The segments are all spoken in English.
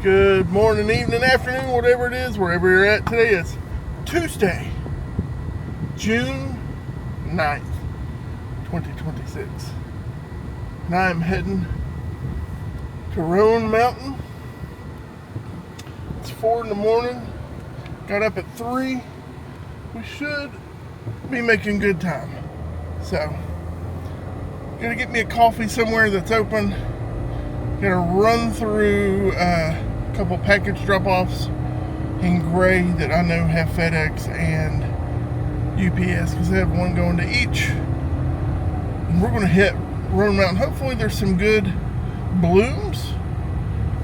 Good morning, evening, afternoon, whatever it is, wherever you're at. Today is Tuesday, June 9th, 2026. And I'm heading to Roan Mountain. It's 4 in the morning. Got up at 3. We should be making good time. So, gonna get me a coffee somewhere that's open. Gonna run through a couple package drop-offs in Gray that I know have FedEx and UPS because they have one going to each. And we're gonna hit Roan Mountain. Hopefully there's some good blooms.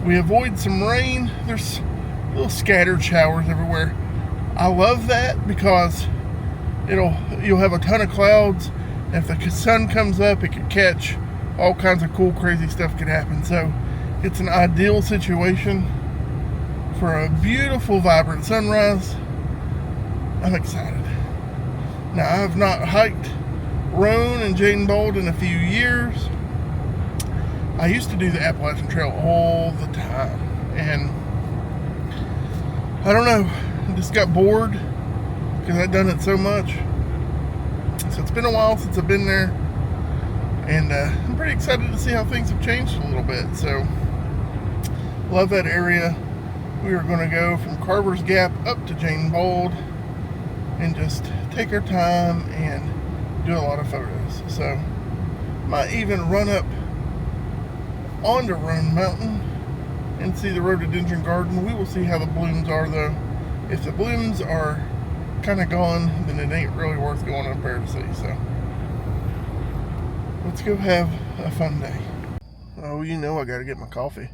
We avoid some rain. There's little scattered showers everywhere. I love that because you'll have a ton of clouds. And if the sun comes up, it could catch. All kinds of cool, crazy stuff could happen. So it's an ideal situation for a beautiful, vibrant sunrise. I'm excited. Now, I have not hiked Roan and Jane Bold in a few years. I used to do the Appalachian Trail all the time. And I don't know, I just got bored because I'd done it so much. So it's been a while since I've been there. And I'm pretty excited to see how things have changed a little bit. So, love that area. We are going to go from Carver's Gap up to Jane Bold and just take our time and do a lot of photos. So, might even run up onto Roan Mountain and see the rhododendron garden. We will see how the blooms are though. If the blooms are kind of gone, then it ain't really worth going up there to see. So, let's go have a fun day. Oh, you know I gotta get my coffee.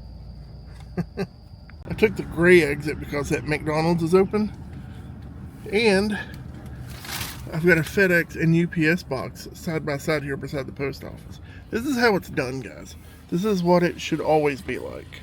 I took the Gray exit because that McDonald's is open. And I've got a FedEx and UPS box side by side here beside the post office. This is how it's done, guys. This is what it should always be like.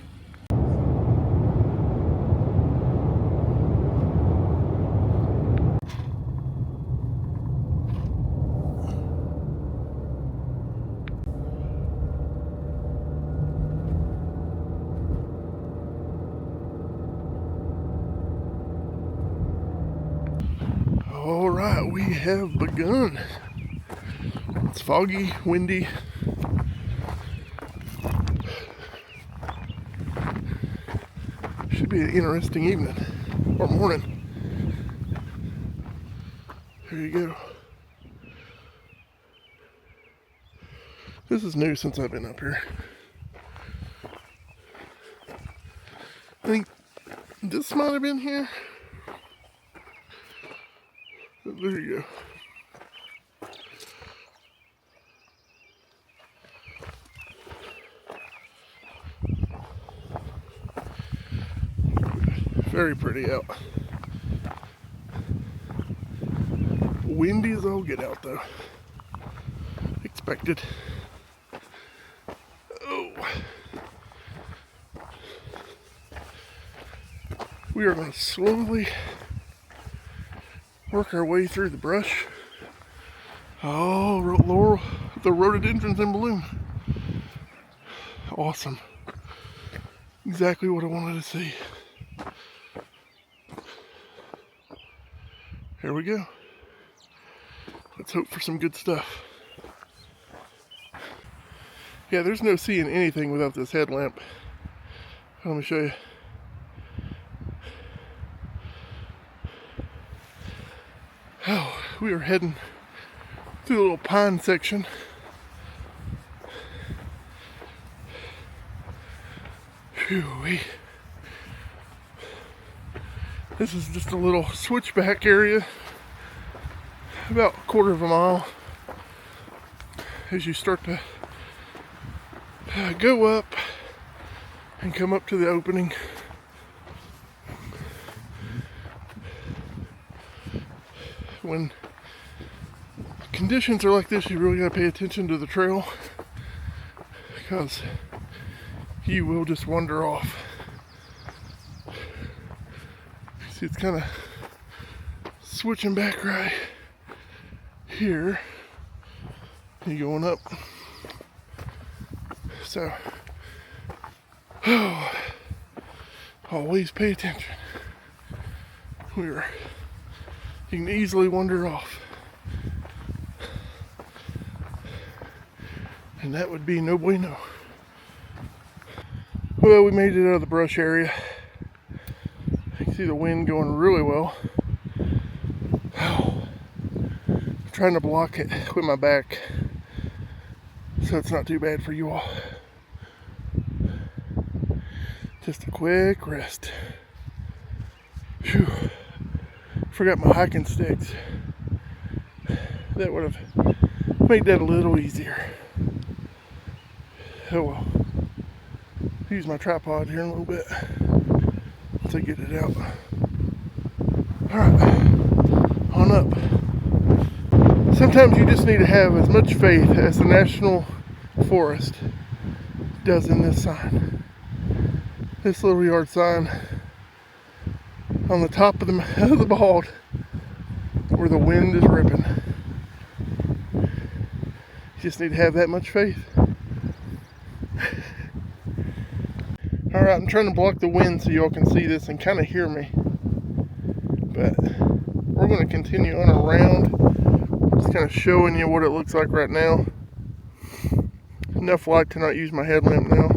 All right, we have begun. It's foggy, windy. Should be an interesting evening or morning. There you go. This is new since I've been up here. I think this might have been here. There you go. Very pretty out. Windy as all get out though. Expected. Oh. We are going to slowly work our way through the brush. Oh, Laurel, the rhododendrons in bloom. Awesome. Exactly what I wanted to see. Here we go. Let's hope for some good stuff. Yeah, there's no seeing anything without this headlamp. Let me show you. Oh, we are heading through the little pine section. Phew-wee. This is just a little switchback area, about a quarter of a mile as you start to go up and come up to the opening. When conditions are like this, you really got to pay attention to the trail because you will just wander off. See, it's kind of switching back right here. You going up. So, Always pay attention. You can easily wander off. And that would be no bueno. Well, we made it out of the brush area. You can see the wind going really well. I'm trying to block it with my back so it's not too bad for you all. Just a quick rest. Phew. Forgot my hiking sticks. That would have made that a little easier. Oh well. Use my tripod here in a little bit to get it out. Alright, on up. Sometimes you just need to have as much faith as the National Forest does in this sign. This little yard sign on the top of the bald where the wind is ripping. You just need to have that much faith. Alright, I'm trying to block the wind so y'all can see this and kind of hear me. But we're going to continue on around. Just kind of showing you what it looks like right now. Enough light to not use my headlamp now.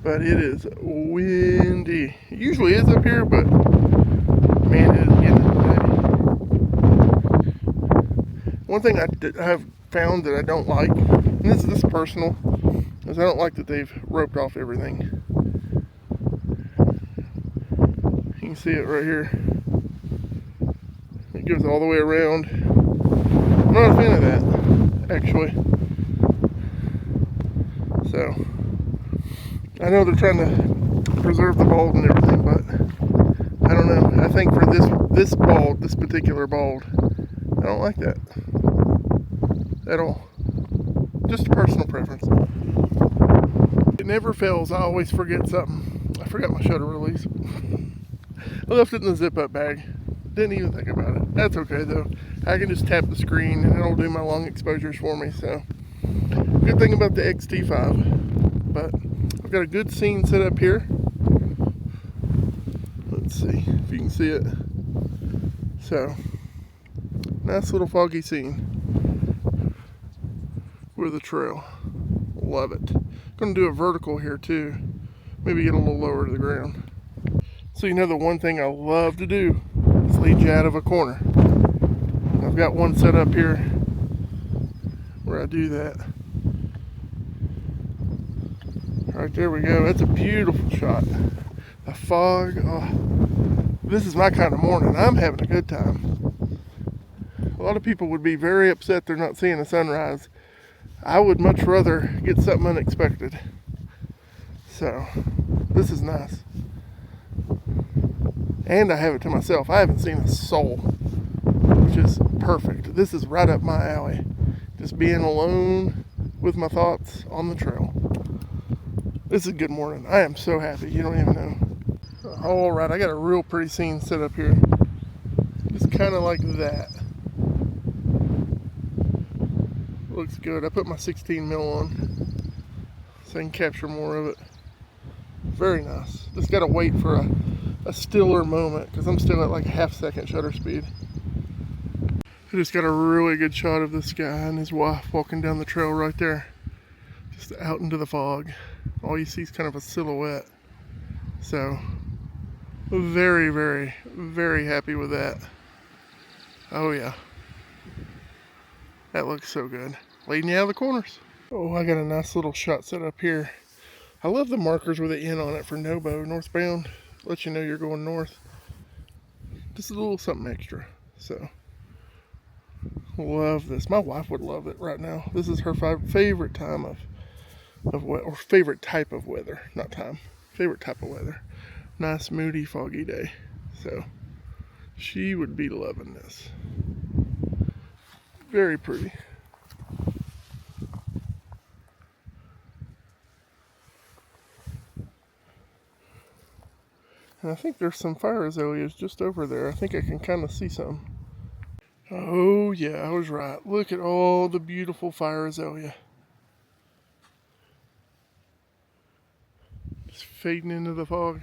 But it is windy. It usually is up here, but man, it is getting today. One thing I have found that I don't like, and this is personal, is I don't like that they've roped off everything. You can see it right here. It goes all the way around. I'm not a fan of that, actually. So, I know they're trying to preserve the bald and everything, but I don't know. I think for this bald, this particular bald, I don't like that at all. Just a personal preference. It never fails. I always forget something. I forgot my shutter release. I left it in the zip-up bag. Didn't even think about it. That's okay though. I can just tap the screen and it'll do my long exposures for me. So, good thing about the X-T5. But I've got a good scene set up here. Let's see if you can see it. So, nice little foggy scene with the trail. Love it. Gonna do a vertical here too. Maybe get a little lower to the ground. So you know the one thing I love to do is lead you out of a corner. I've got one set up here where I do that. Right there we go. That's a beautiful shot. The fog. Oh, this is my kind of morning. I'm having a good time. A lot of people would be very upset they're not seeing a sunrise. I would much rather get something unexpected. So, this is nice. And I have it to myself. I haven't seen a soul, which is perfect. This is right up my alley. Just being alone with my thoughts on the trail. This is a good morning. I am so happy. You don't even know. All right, I got a real pretty scene set up here. Just kind of like that. Looks good. I put my 16 mil on so I can capture more of it. Very nice. Just got to wait for a stiller moment because I'm still at like a half-second shutter speed. I just got a really good shot of this guy and his wife walking down the trail right there. Just out into the fog. All you see is kind of a silhouette. So, very, very, very happy with that. Oh yeah. That looks so good. Leading you out of the corners. Oh, I got a nice little shot set up here. I love the markers with the N on it for Nobo, northbound. Let you know you're going north. Just a little something extra. So, love this. My wife would love it right now. This is her favorite time of or favorite type of weather. Not time. Favorite type of weather. Nice, moody, foggy day. So, she would be loving this. Very pretty. And I think there's some fire azaleas just over there. I think I can kind of see some. Oh yeah, I was right. Look at all the beautiful fire azalea. Just fading into the fog.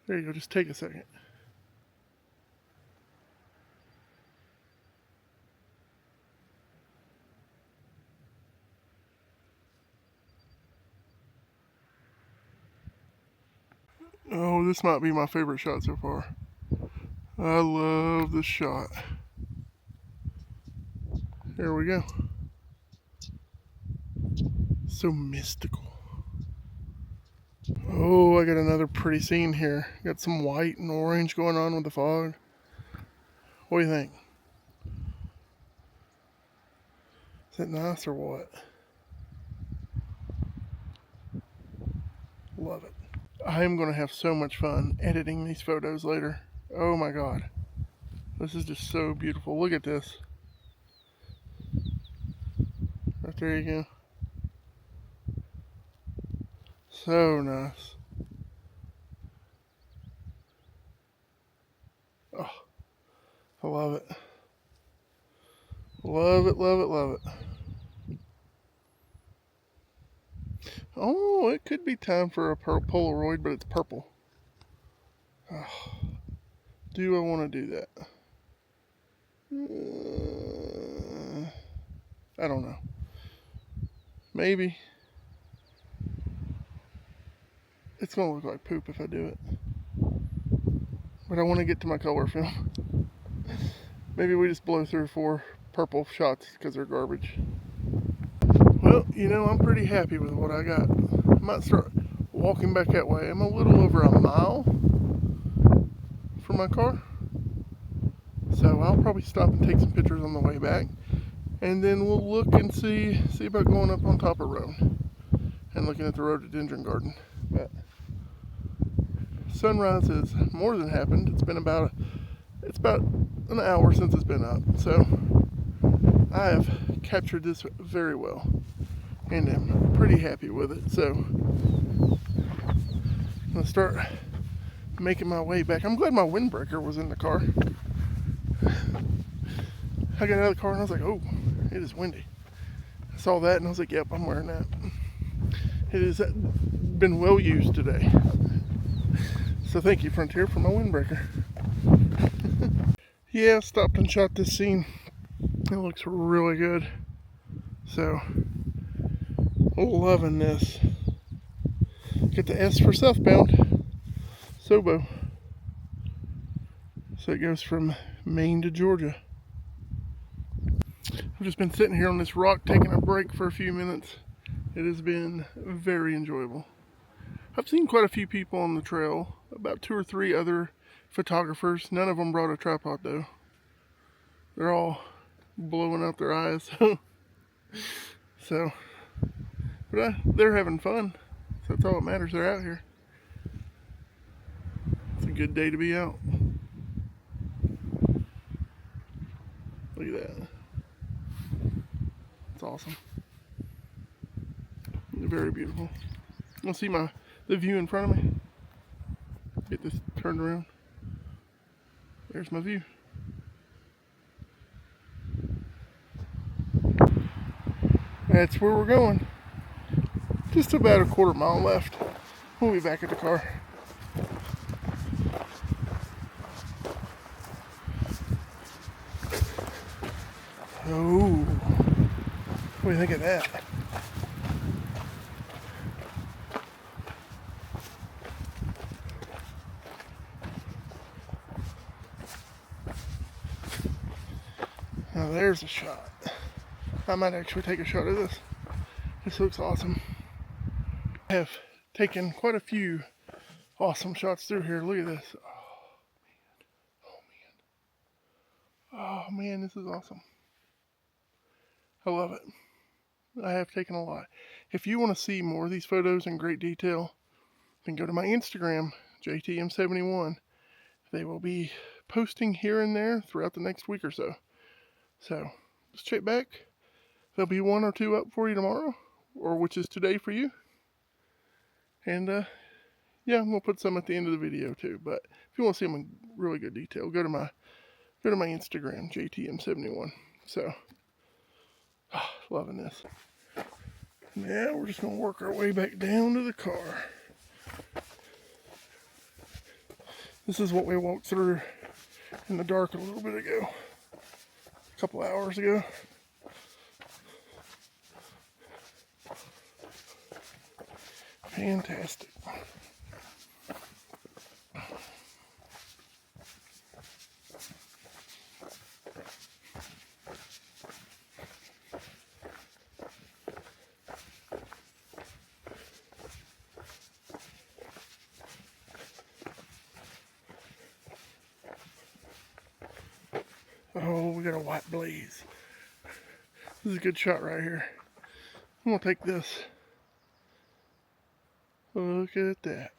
There you go, just take a second. Oh, this might be my favorite shot so far. I love this shot. There we go. So mystical. Oh, I got another pretty scene here. Got some white and orange going on with the fog. What do you think? Is that nice or what? Love it. I am going to have so much fun editing these photos later. Oh my god. This is just so beautiful. Look at this. Right there you go. So nice. Oh, I love it. Love it, love it, love it. Oh, it could be time for a Polaroid, but it's purple. Oh, do I want to do that? I don't know. Maybe. It's going to look like poop if I do it. But I want to get to my color film. Maybe we just blow through 4 purple shots because they're garbage. Well, you know, I'm pretty happy with what I got. I might start walking back that way. I'm a little over a mile from my car. So I'll probably stop and take some pictures on the way back. And then we'll look and see about going up on top of Roan and looking at the rhododendron garden. But sunrise has more than happened. It's about an hour since it's been up. So I have captured this very well and am pretty happy with it. So I'm gonna start making my way back. I'm glad my windbreaker was in the car. I got out of the car and I was like, oh, it is windy. I saw that and I was like, yep, I'm wearing that. It has been well used today. So thank you, Frontier, for my windbreaker. Yeah, stopped and shot this scene. It looks really good. So, loving this. Get the S for southbound. Sobo. So it goes from Maine to Georgia. I've just been sitting here on this rock taking a break for a few minutes. It has been very enjoyable. I've seen quite a few people on the trail, about 2 or 3 other photographers. None of them brought a tripod though. They're all blowing out their eyes. But they're having fun. So that's all that matters. They're out here. It's a good day to be out. Look at that. It's awesome. Very beautiful. You'll see the view in front of me. Get this turned around. There's my view. That's where we're going. Just about a 1/4 mile left. We'll be back at the car. Oh, what do you think of that? Now there's a shot. I might actually take a shot of this. This looks awesome. I have taken quite a few awesome shots through here. Look at this. Oh man, this is awesome. I love it. I have taken a lot. If you want to see more of these photos in great detail, then go to my Instagram, JTM71. They will be posting here and there throughout the next week or so. So just check back. There'll be 1 or 2 up for you tomorrow, or which is today for you. And yeah, we'll put some at the end of the video too. But if you want to see them in really good detail, go to my Instagram, JTM71. So, loving this. Now we're just gonna work our way back down to the car. This is what we walked through in the dark a little bit ago, a couple hours ago. Fantastic. Oh, we got a white blaze. This is a good shot right here. I'm gonna take this. Look at that.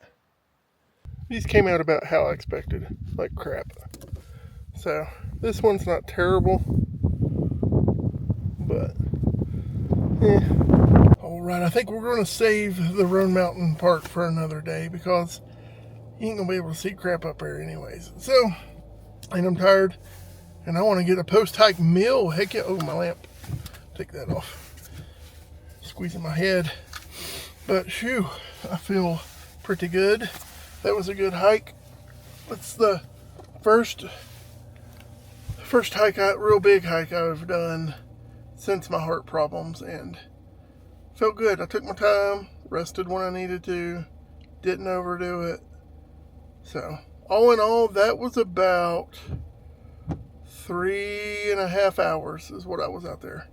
These came out about how I expected, like crap. So this one's not terrible, but Alright, I think we're gonna save the Roan Mountain Park for another day because you ain't gonna be able to see crap up there anyways. So, and I'm tired. And I want to get a post-hike meal. Heck yeah. Oh, my lamp. Take that off. Squeezing my head. But, shoo, I feel pretty good. That was a good hike. It's the first hike, real big hike I've done since my heart problems. And felt good. I took my time. Rested when I needed to. Didn't overdo it. So, all in all, that was about 3.5 hours is what I was out there,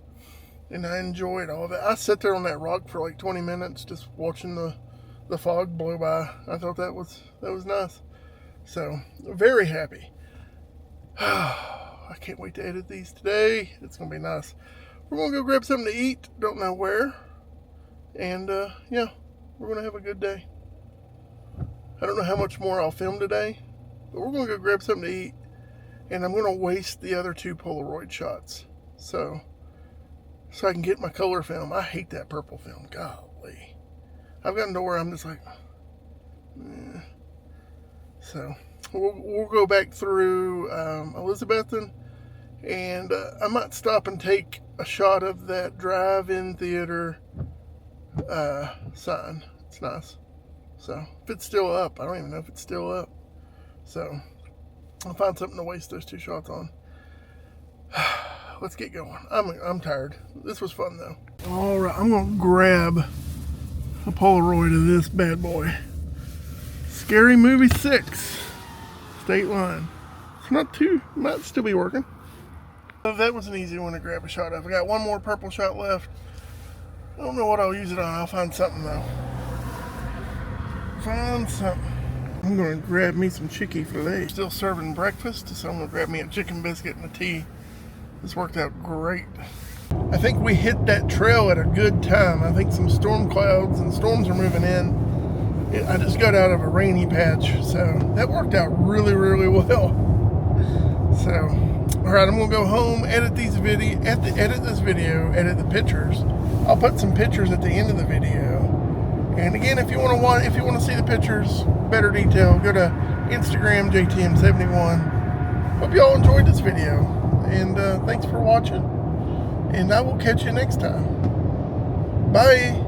and I enjoyed all of it. I sat there on that rock for like 20 minutes just watching the fog blow by. I thought that was nice. So very happy. I can't wait to edit these today. It's gonna be nice. We're gonna go grab something to eat, don't know where, and yeah, we're gonna have a good day. I don't know how much more I'll film today, but we're gonna go grab something to eat. And I'm going to waste the other 2 Polaroid shots. So I can get my color film. I hate that purple film. Golly. I've gotten to where I'm just like, eh. So we'll go back through Elizabethton. And I might stop and take a shot of that drive-in theater sign. It's nice. So if it's still up. I don't even know if it's still up. So I'll find something to waste those 2 shots on. Let's get going. I'm tired. This was fun though. Alright, I'm gonna grab a Polaroid of this bad boy. Scary Movie 6. State Line. It's not too, might still be working. That was an easy one to grab a shot of. I got one more purple shot left. I don't know what I'll use it on. I'll find something though. Find something. I'm going to grab me some chicken filet. Still serving breakfast, so I'm going to grab me a chicken biscuit and a tea. This worked out great. I think we hit that trail at a good time. I think some storm clouds and storms are moving in. I just got out of a rainy patch, so that worked out really, really well. So, alright, I'm going to go home, edit this video, edit the pictures. I'll put some pictures at the end of the video. And again, if you want to see the pictures, better detail, go to Instagram JTM71. Hope y'all enjoyed this video, and thanks for watching. And I will catch you next time. Bye.